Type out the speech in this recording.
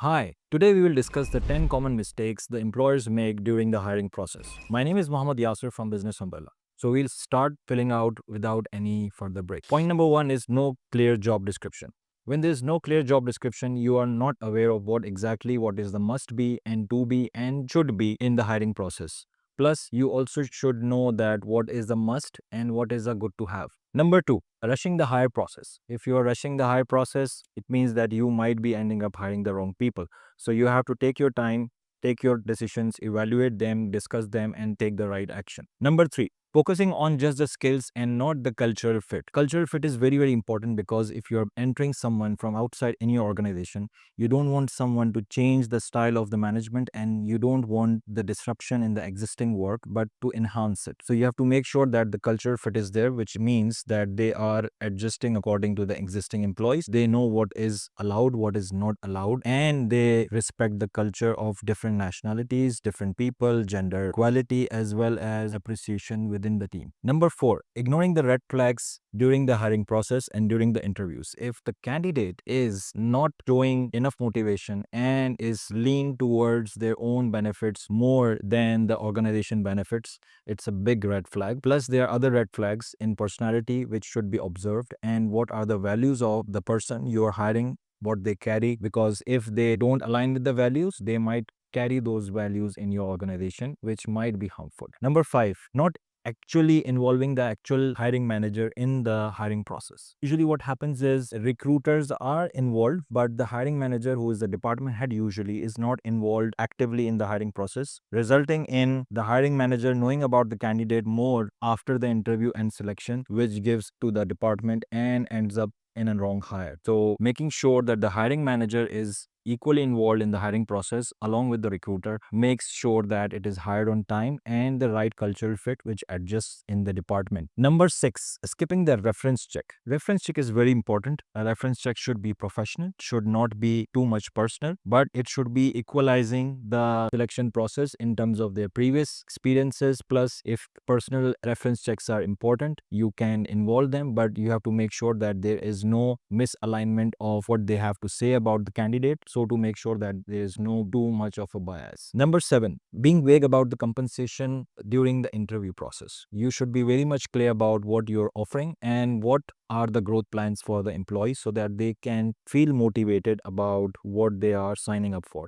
Hi, today we will discuss the 10 common mistakes the employers make during the hiring process. My name is Mohammad Yasser from Business Umbrella. So we'll start filling out without any further break. Point number one is no clear job description. When there's no clear job description, you are not aware of what is the must be and to be and should be in the hiring process. Plus, you also should know that what is the must and what is a good to have. Number two, rushing the hire process. If you are rushing the hire process, it means that you might be ending up hiring the wrong people. So you have to take your time, take your decisions, evaluate them, discuss them, and take the right action. Number three, focusing on just the skills and not the cultural fit. Cultural fit is very, very important because if you're entering someone from outside in your organization, you don't want someone to change the style of the management and you don't want the disruption in the existing work, but to enhance it. So you have to make sure that the cultural fit is there, which means that they are adjusting according to the existing employees. They know what is allowed, what is not allowed, and they respect the culture of different nationalities, different people, gender equality, as well as appreciation within the team. Number four, ignoring the red flags during the hiring process and during the interviews. If the candidate is not showing enough motivation and is lean towards their own benefits more than the organization benefits, it's a big red flag. Plus, there are other red flags in personality which should be observed, and what are the values of the person you are hiring, what they carry, because if they don't align with the values, they might carry those values in your organization, which might be harmful. Number five, not actually involving the actual hiring manager in the hiring process. Usually what happens is recruiters are involved, but the hiring manager, who is the department head, usually is not involved actively in the hiring process, resulting in the hiring manager knowing about the candidate more after the interview and selection, which gives to the department and ends up in a wrong hire. So making sure that the hiring manager is equally involved in the hiring process along with the recruiter makes sure that it is hired on time and the right cultural fit which adjusts in the department. Number six, skipping the reference check. Reference check is very important. A reference check should be professional, should not be too much personal, but it should be equalizing the selection process in terms of their previous experiences. Plus, if personal reference checks are important, you can involve them, but you have to make sure that there is no misalignment of what they have to say about the candidate, so to make sure that there is no too much of a bias. Number seven, being vague about the compensation during the interview process. You should be very much clear about what you're offering and what are the growth plans for the employees so that they can feel motivated about what they are signing up for.